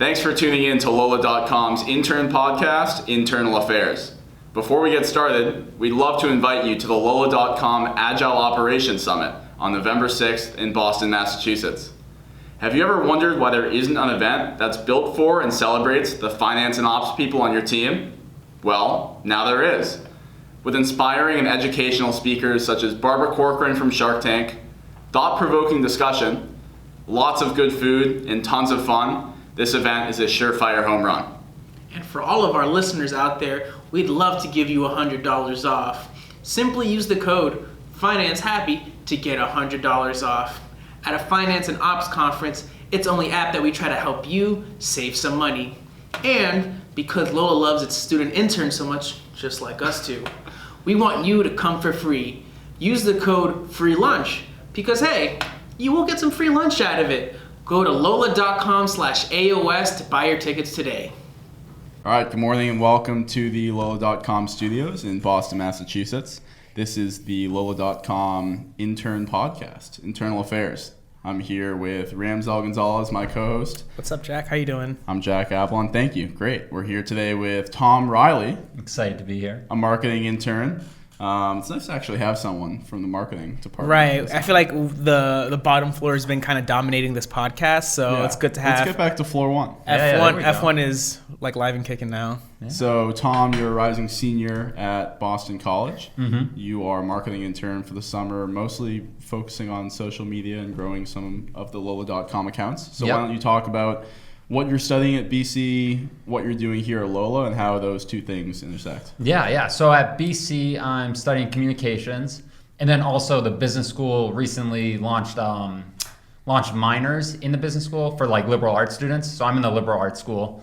Thanks for tuning in to Lola.com's intern podcast, Internal Affairs. Before we get started, we'd love to invite you to the Lola.com Agile Operations Summit on November 6th in Boston, Massachusetts. Have you ever wondered why there isn't an event that's built for and celebrates the finance and ops people on your team? Well, now there is. With inspiring and educational speakers such as Barbara Corcoran from Shark Tank, thought-provoking discussion, lots of good food, and tons of fun, this event is a surefire home run. And for all of our listeners out there, we'd love to give you $100 off. Simply use the code FINANCEHAPPY to get $100 off. At a finance and ops conference, it's only apt that we try to help you save some money. And because Lola loves its student interns so much, just like us too, we want you to come for free. Use the code FREELUNCH because hey, you will get some free lunch out of it. Go to lola.com/AOS to buy your tickets today. All right, good morning and welcome to the Lola.com studios in Boston, Massachusetts. This is the Lola.com intern podcast, Internal Affairs. I'm here with Ramsel Gonzalez, my co-host. What's up, Jack? How you doing? I'm Jack Ablon. Thank you. Great. We're here today with Tom Riley. Excited to be here. A marketing intern. It's nice to actually have someone from the marketing department. Right. I feel like the bottom floor has been kind of dominating this podcast, so it's good to have. Let's get back to floor one. F1 is like live and kicking now. Yeah. So, Tom, you're a rising senior at Boston College. Mm-hmm. You are a marketing intern for the summer, mostly focusing on social media and growing some of the Lola.com accounts. So, Why don't you talk about what you're studying at BC, what you're doing here at Lola, and how those two things intersect? Yeah. So at BC, I'm studying communications, and then also the business school recently launched minors in the business school for like liberal arts students. So I'm in the liberal arts school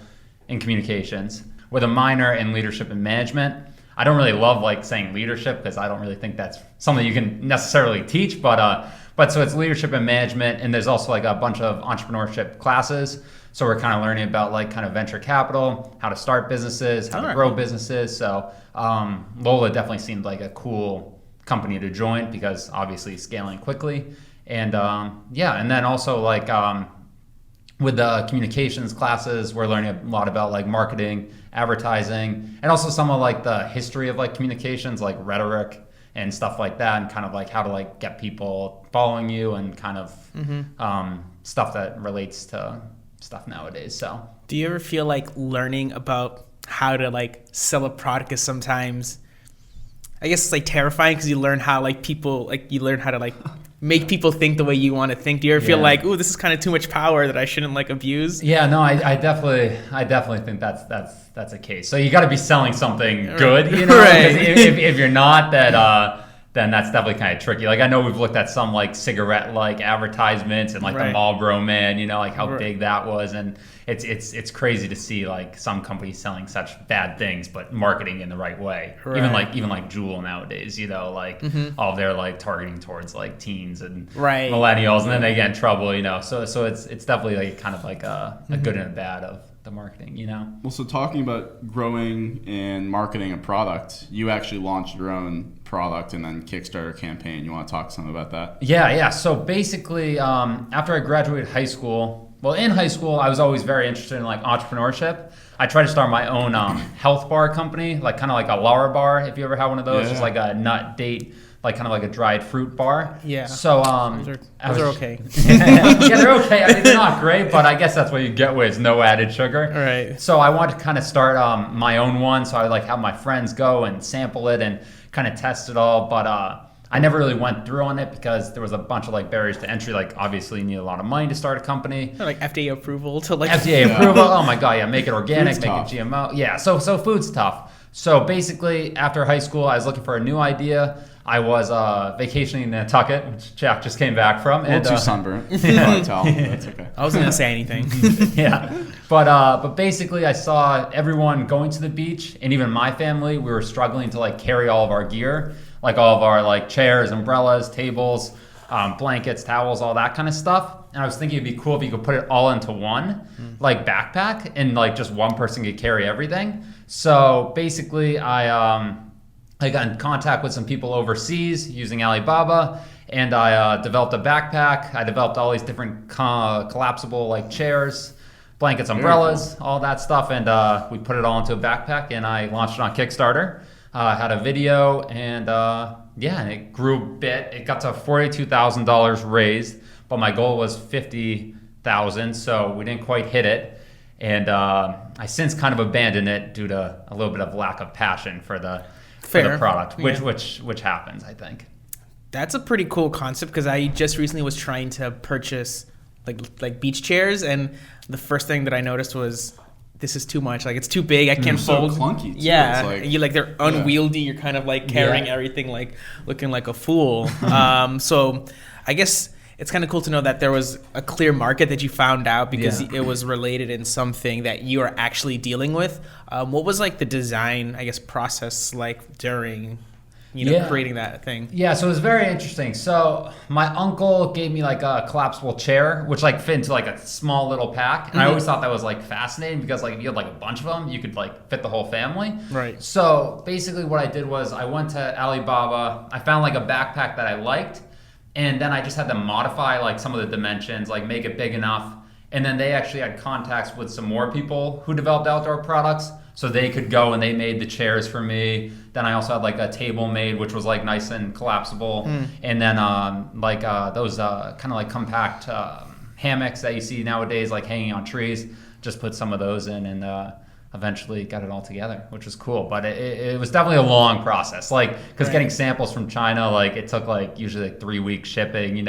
in communications with a minor in leadership and management. I don't really love like saying leadership because I don't really think that's something you can necessarily teach, but so it's leadership and management, and there's also like a bunch of entrepreneurship classes. So we're kind of learning about like kind of venture capital, how to start businesses, how to grow businesses. So Lola definitely seemed like a cool company to join because obviously scaling quickly. And and then also like with the communications classes, we're learning a lot about like marketing, advertising, and also some of like the history of like communications, like rhetoric and stuff like that, and kind of like how to like get people following you and kind of stuff that relates to stuff nowadays. So do you ever feel like learning about how to like sell a product is sometimes, I guess it's like terrifying because you learn how like people like you learn how to like make people think the way you want to think? Do you ever feel like, ooh, this is kind of too much power that I shouldn't like abuse? Yeah, no, I definitely think that's a case. So you got to be selling something good, you know. Right. If you're not, then that's definitely kind of tricky. Like I know we've looked at some like cigarette like advertisements and like the Marlboro Man, you know, like how big that was, and it's crazy to see like some companies selling such bad things but marketing in the right way. Right. Even like Juul nowadays, you know, like all they're like targeting towards like teens and millennials, and then they get in trouble, you know. So it's definitely like kind of like a good and a bad of the marketing, you know. Well, so talking about growing and marketing a product, you actually launched your own product and then Kickstarter campaign. You want to talk something about that? Yeah. So basically, after I graduated high school, in high school, I was always very interested in like entrepreneurship. I tried to start my own health bar company, like kind of like a Laura bar, if you ever had one of those, just like a nut date, like kind of like a dried fruit bar. Yeah. So those are okay. Yeah, they're okay. I mean, they're not great, but I guess that's what you get with no added sugar. Right. So I wanted to kind of start my own one. So I like have my friends go and sample it and kind of test it all, but I never really went through on it because there was a bunch of like barriers to entry. Like obviously you need a lot of money to start a company. Like FDA approval to like FDA approval. Oh my god, yeah, make it organic, make it GMO. Yeah, so food's tough. So basically after high school, I was looking for a new idea. I was vacationing in Nantucket, which Jack just came back from. A little too sunburnt. That's okay. I wasn't gonna say anything. Yeah, but basically I saw everyone going to the beach, and even my family, we were struggling to like carry all of our gear, like all of our like chairs, umbrellas, tables, blankets, towels, all that kind of stuff. And I was thinking it'd be cool if you could put it all into one like backpack, and like just one person could carry everything. So basically I got in contact with some people overseas using Alibaba, and I developed a backpack. I developed all these different collapsible like chairs, blankets, umbrellas, all that stuff, and we put it all into a backpack, and I launched it on Kickstarter. Had a video, and and it grew a bit. It got to $42,000 raised, but my goal was $50,000, so we didn't quite hit it. And I since kind of abandoned it due to a little bit of lack of passion for the product, which happens, I think. That's a pretty cool concept, because I just recently was trying to purchase like beach chairs, and the first thing that I noticed was, this is too much. Like, it's too big. I can't fold. So clunky, too. Yeah, It's they're unwieldy. You're kind of like carrying everything, like looking like a fool. So I guess it's kind of cool to know that there was a clear market that you found out, because it was related in something that you are actually dealing with. What was like the design, I guess, process like during creating that thing? Yeah, so it was very interesting. So my uncle gave me like a collapsible chair, which like fit into like a small little pack. And I always thought that was like fascinating, because like if you had like a bunch of them, you could like fit the whole family. Right. So basically what I did was I went to Alibaba. I found like a backpack that I liked. And then I just had to modify like some of the dimensions, like make it big enough. And then they actually had contacts with some more people who developed outdoor products. So they could go and they made the chairs for me. Then I also had like a table made, which was like nice and collapsible. And then those kind of like compact hammocks that you see nowadays, like hanging on trees, just put some of those in, and eventually got it all together, which was cool. But it was definitely a long process, like, because getting samples from China, like it took like usually like 3 weeks shipping,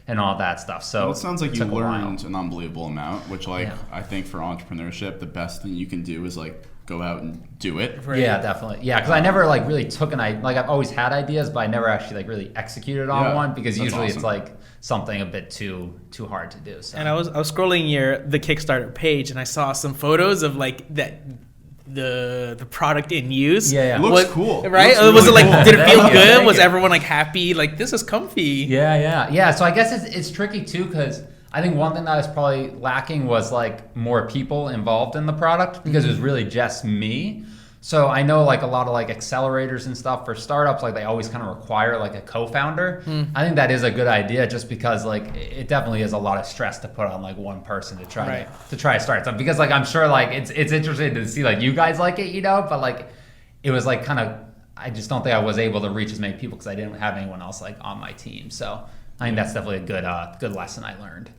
and all that stuff. So it sounds like you learned an unbelievable amount, which I think for entrepreneurship, the best thing you can do is like go out and do it. Right. Yeah, definitely. Yeah, because I never like really took I've always had ideas, but I never actually like really executed on one, because usually it's like something a bit too hard to do. So. And I was scrolling the Kickstarter page, and I saw some photos of like the product in use. It looks cool. Right? It was it like, cool. did it feel Thank good? you. Was everyone like happy? Like, this is comfy. Yeah. So I guess it's tricky too, because I think one thing that I was probably lacking was like more people involved in the product, because it was really just me. So I know like a lot of like accelerators and stuff for startups, like they always kind of require like a co-founder. I think that is a good idea, just because like it definitely is a lot of stress to put on like one person to try to start something. Because like I'm sure like it's interesting to see like you guys like it, but like it was like kind of, I just don't think I was able to reach as many people because I didn't have anyone else like on my team. So I think that's definitely a good lesson I learned.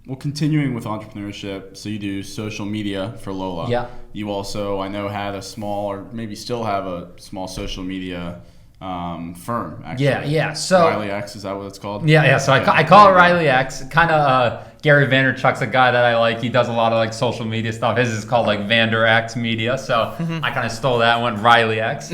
Well, continuing with entrepreneurship, so you do social media for Lola. Yeah. You also, I know, had a small, or maybe still have a small social media firm, actually. Yeah. So Riley X, is that what it's called? Yeah. So I call it Riley X. Kind of Gary Vaynerchuk's a guy that I like. He does a lot of like social media stuff. His is called like Vander X Media. So I kind of stole that one, Riley X.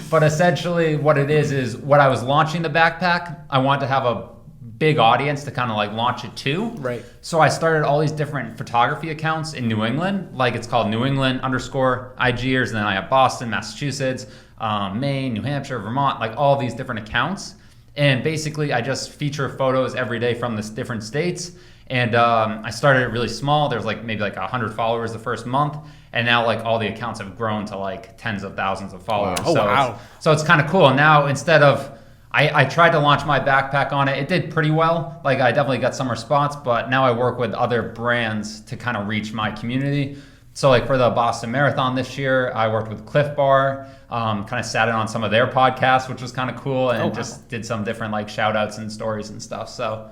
But essentially what it is when I was launching the backpack, I wanted to have a big audience to kind of like launch it to. Right. So I started all these different photography accounts in New England. Like it's called New England _IGers. And then I have Boston, Massachusetts, Maine, New Hampshire, Vermont, like all these different accounts. And basically I just feature photos every day from the different states. And I started it really small. There's like maybe like 100 followers the first month. And now like all the accounts have grown to like tens of thousands of followers. Wow. Oh, wow. So it's kind of cool. Now instead of, I tried to launch my backpack on it. It did pretty well. Like I definitely got some response, but now I work with other brands to kind of reach my community. So like for the Boston Marathon this year, I worked with Cliff Bar, kind of sat in on some of their podcasts, which was kind of cool, and just did some different like shout outs and stories and stuff. So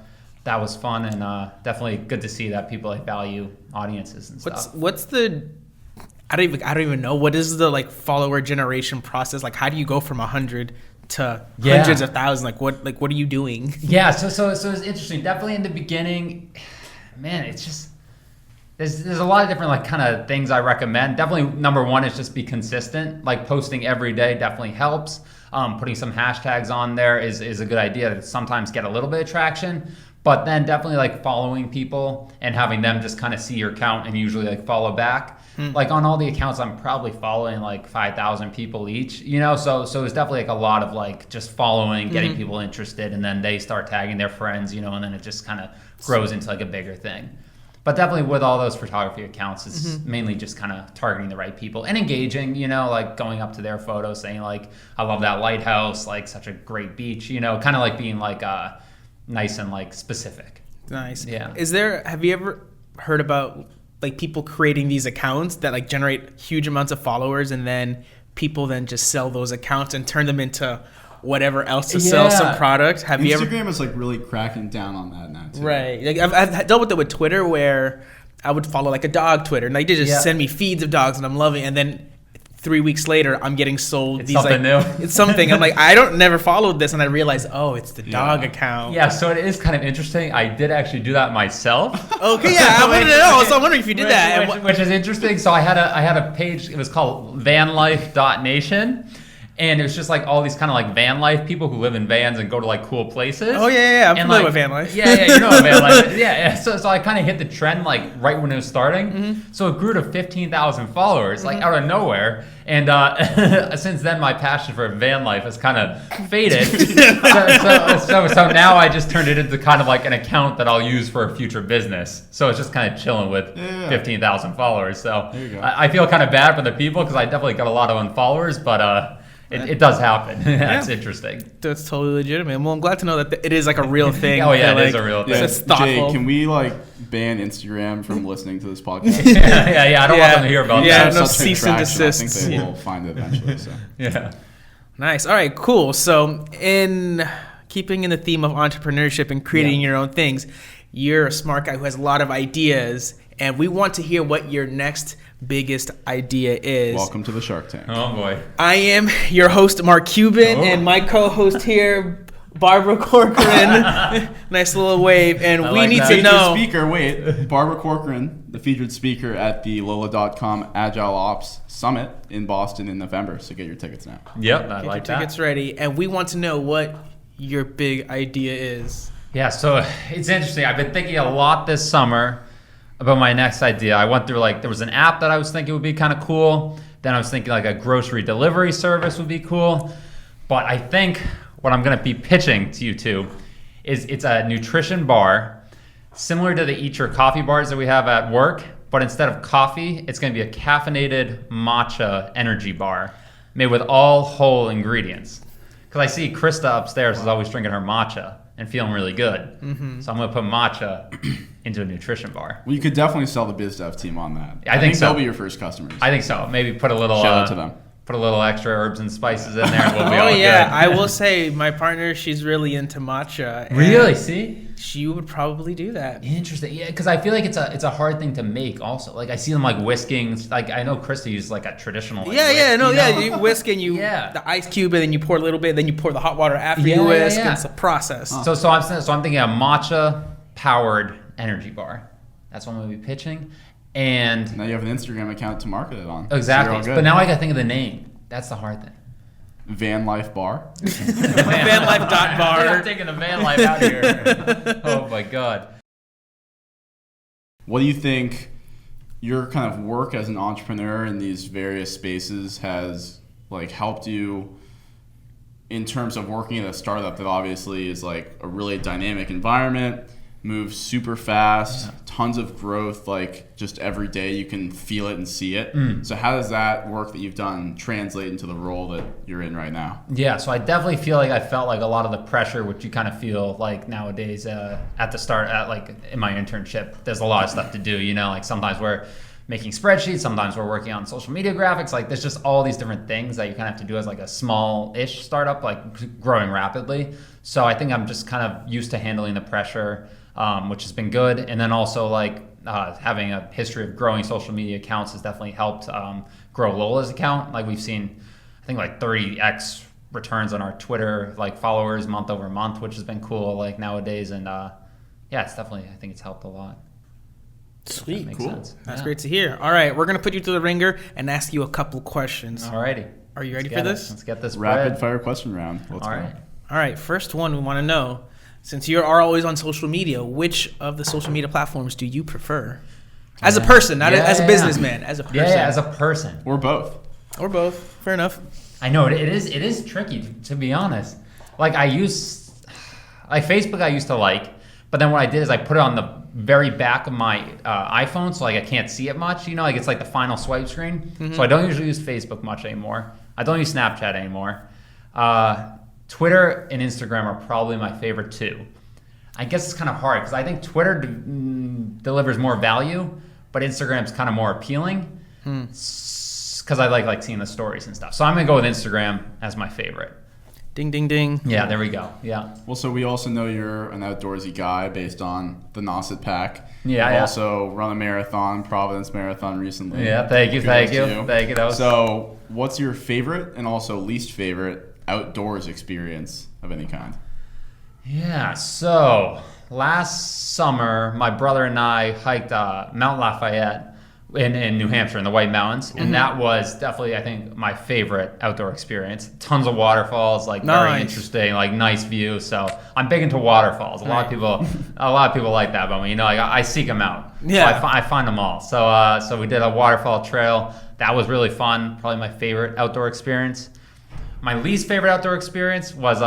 that was fun, and definitely good to see that people like value audiences and stuff. What's the I don't even know, what is the like follower generation process? Like how do you go from 100 to hundreds of thousands? Like what are you doing? Yeah, so it's interesting. Definitely in the beginning, man, it's just there's a lot of different like kind of things I recommend. Definitely number one is just be consistent. Like posting every day definitely helps. Putting some hashtags on there is a good idea to sometimes get a little bit of traction. But then definitely like following people and having them just kind of see your account and usually like follow back. Like on all the accounts, I'm probably following like 5,000 people each, so it's definitely like a lot of like just following, getting people interested, and then they start tagging their friends, and then it just kind of grows into like a bigger thing. But definitely with all those photography accounts, it's mainly just kind of targeting the right people and engaging, like going up to their photos saying like, I love that lighthouse, like such a great beach, kind of like being like nice and like specific. Nice. Yeah. Have you ever heard about like people creating these accounts that like generate huge amounts of followers, and then people then just sell those accounts and turn them into whatever else to sell some product. Have you ever? Instagram is like really cracking down on that now too. Right. Like I've dealt with it with Twitter, where I would follow like a dog Twitter, and they just send me feeds of dogs, and I'm loving it. And then 3 weeks later, I'm getting sold It's these something new. It's something. I'm like, I don't never followed this, and I realized, oh, it's the dog account. Yeah, so it is kind of interesting. I did actually do that myself. Okay, yeah, I wanted to know. So I'm wondering if you did that. Which is interesting. So I had a page. It was called vanlife.nation. And it was just like all these kind of like van life people who live in vans and go to like cool places. Oh yeah, I'm familiar like, with van life. Yeah, you know what van life is. Yeah. So I kind of hit the trend like right when it was starting. Mm-hmm. So it grew to 15,000 followers like out of nowhere. And since then, my passion for van life has kind of faded. so now I just turned it into kind of like an account that I'll use for a future business. So it's just kind of chilling with 15,000 followers. So I feel kind of bad for the people because I definitely got a lot of unfollowers, but it does happen. That's interesting. That's totally legitimate. Well, I'm glad to know that it is like a real thing. Oh yeah, it is a real thing. It's thoughtful. Jay, can we like ban Instagram from listening to this podcast? yeah. I don't want them to hear about that. Yeah, no Such cease and desist. I think they will find it eventually. So. Yeah. Nice. All right, cool. So in keeping in the theme of entrepreneurship and creating your own things, you're a smart guy who has a lot of ideas, and we want to hear what your next biggest idea is. Welcome to the Shark Tank. Oh boy. I am your host, Mark Cuban, and my co-host here, Barbara Corcoran. Nice little wave. And we need to know. Barbara Corcoran, the featured speaker at the Lola.com Agile Ops Summit in Boston in November. So get your tickets now. Yep, Get your tickets ready. And we want to know what your big idea is. Yeah, so it's interesting. I've been thinking a lot this summer about my next idea. I went through there was an app that I was thinking would be kind of cool. Then I was thinking like a grocery delivery service would be cool. But I think what I'm going to be pitching to you two is it's a nutrition bar similar to the Eat Your Coffee bars that we have at work. But instead of coffee, it's going to be a caffeinated matcha energy bar made with all whole ingredients. Because I see Krista upstairs is always drinking her matcha and feeling really good. Mm-hmm. So I'm going to put matcha into a nutrition bar. Well, you could definitely sell the biz dev team on that. I think so. They'll be your first customers. I think so. Maybe put a little shout out to them. Put a little extra herbs and spices in there, and we'll be all yeah, good. I will say my partner, she's really into matcha. Really? See? She would probably do that. Interesting. Yeah, because I feel like it's a hard thing to make. Also, like I see them like whisking. Like I know Krista uses like a traditional. Like, you whisk and the ice cube, and then you pour a little bit, then you pour the hot water after you whisk. And it's a process. So I'm thinking a matcha powered energy bar. That's what I'm gonna be pitching. And now you have an Instagram account to market it on. Exactly. So but now I gotta think of the name. That's the hard thing. Van Life Bar. Vanlife.bar. I'm taking the van life out of here. Oh my god. What do you think your kind of work as an entrepreneur in these various spaces has like helped you in terms of working at a startup that obviously is like a really dynamic environment, moves super fast, tons of growth, like just every day you can feel it and see it. So how does that work that you've done translate into the role that you're in right now? Yeah, so I definitely feel like I felt like a lot of the pressure, which you kind of feel like nowadays at the start, like in my internship, there's a lot of stuff to do, like sometimes we're making spreadsheets, sometimes we're working on social media graphics, like there's just all these different things that you kind of have to do as like a small-ish startup, like growing rapidly. So I think I'm just kind of used to handling the pressure, which has been good. And then also like having a history of growing social media accounts has definitely helped grow Lola's account. Like we've seen, I think like 30x returns on our Twitter like followers month over month, which has been cool like nowadays. And it's definitely, I think it's helped a lot. Sweet, makes cool. Sense. That's great to hear. All right, we're gonna put you through the ringer and ask you a couple questions. Alrighty. Are you ready for this? Let's get this rapid fire question round. Let's go. All right, first one we want to know. Since you are always on social media, which of the social media platforms do you prefer? As a person, not as a businessman, as a person. Yeah, as a person. Or both. Or both. Fair enough. I know, it is tricky, to be honest. Like I use, like Facebook I used to like, but then what I did is I put it on the very back of my iPhone, so like I can't see it much, like it's like the final swipe screen. Mm-hmm. So I don't usually use Facebook much anymore. I don't use Snapchat anymore. Twitter and Instagram are probably my favorite two. I guess it's kind of hard because I think Twitter delivers more value, but Instagram's kind of more appealing because I like seeing the stories and stuff. So I'm gonna go with Instagram as my favorite. Ding, ding, ding. Yeah, there we go. Yeah. Well, so we also know you're an outdoorsy guy based on the Nauset Pack. Yeah, You've yeah. also run a marathon, Providence Marathon recently. Yeah, thank you. That was So, what's your favorite and also least favorite outdoors experience of any kind? Yeah, so last summer, my brother and I hiked Mount Lafayette in New Hampshire in the White Mountains, and that was definitely, I think, my favorite outdoor experience. Tons of waterfalls, like very interesting, like nice view. So I'm big into waterfalls. A lot of people like that, but you know, I seek them out. Yeah, so I find them all. So we did a waterfall trail. That was really fun. Probably my favorite outdoor experience. My least favorite outdoor experience was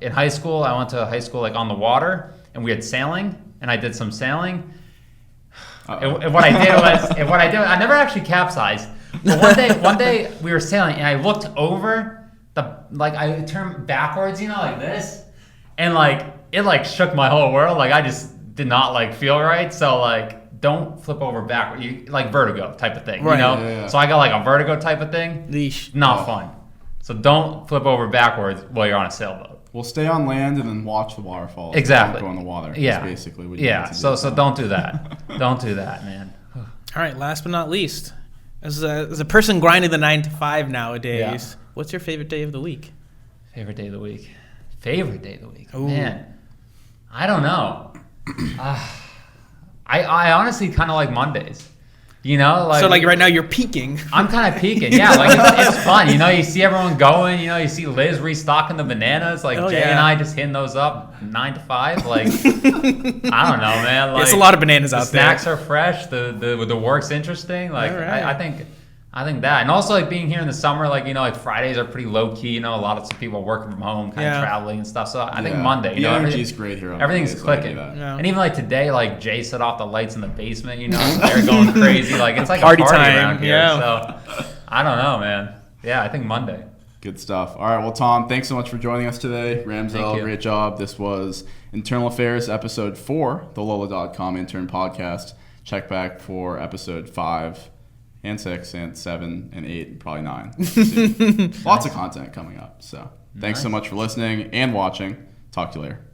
in high school. I went to high school like on the water, and we had sailing, and I did some sailing. And what I did, I never actually capsized. But one day we were sailing, and I looked over I turned backwards, you know, like this, and it shook my whole world. Like I just did not feel right. So don't flip over backward. You like vertigo type of thing, right. You know. Yeah. So I got a vertigo type of thing. Leash. Not fun. So don't flip over backwards while you're on a sailboat. We'll stay on land and then watch the waterfalls. Exactly. Don't go in the water. Yeah. That's basically what you need to do. So don't do that. Don't do that, man. All right, last but not least, as a person grinding the 9 to 5 nowadays, what's your favorite day of the week? Favorite day of the week. Favorite day of the week. Ooh. Man, I don't know. I honestly kind of like Mondays. You know, so right now you're peaking. I'm kind of peaking. Yeah, it's fun. You know, you see everyone going. You know, you see Liz restocking the bananas. Jay and I just hitting those up 9 to 5. I don't know, man. It's a lot of bananas out there. Snacks are fresh. The work's interesting. All right. I think that, and also being here in the summer, Fridays are pretty low key. You know, a lot of people are working from home, kind of traveling and stuff. So I think Monday, the energy's great here. Everything's Mondays, clicking, Yeah. and even today, Jay set off the lights in the basement. You know, so they're going crazy. It's like Party a party time, around here. yeah. So I don't know, man. Yeah, I think Monday. Good stuff. All right, well, Tom, thanks so much for joining us today. Thank Ramsel, you. great job. This was Internal Affairs, episode 4, the Lola.com Intern Podcast. Check back for episode 5 and 6 and 7 and 8 and probably 9. Lots of content coming up. So thanks so much for listening and watching. Talk to you later.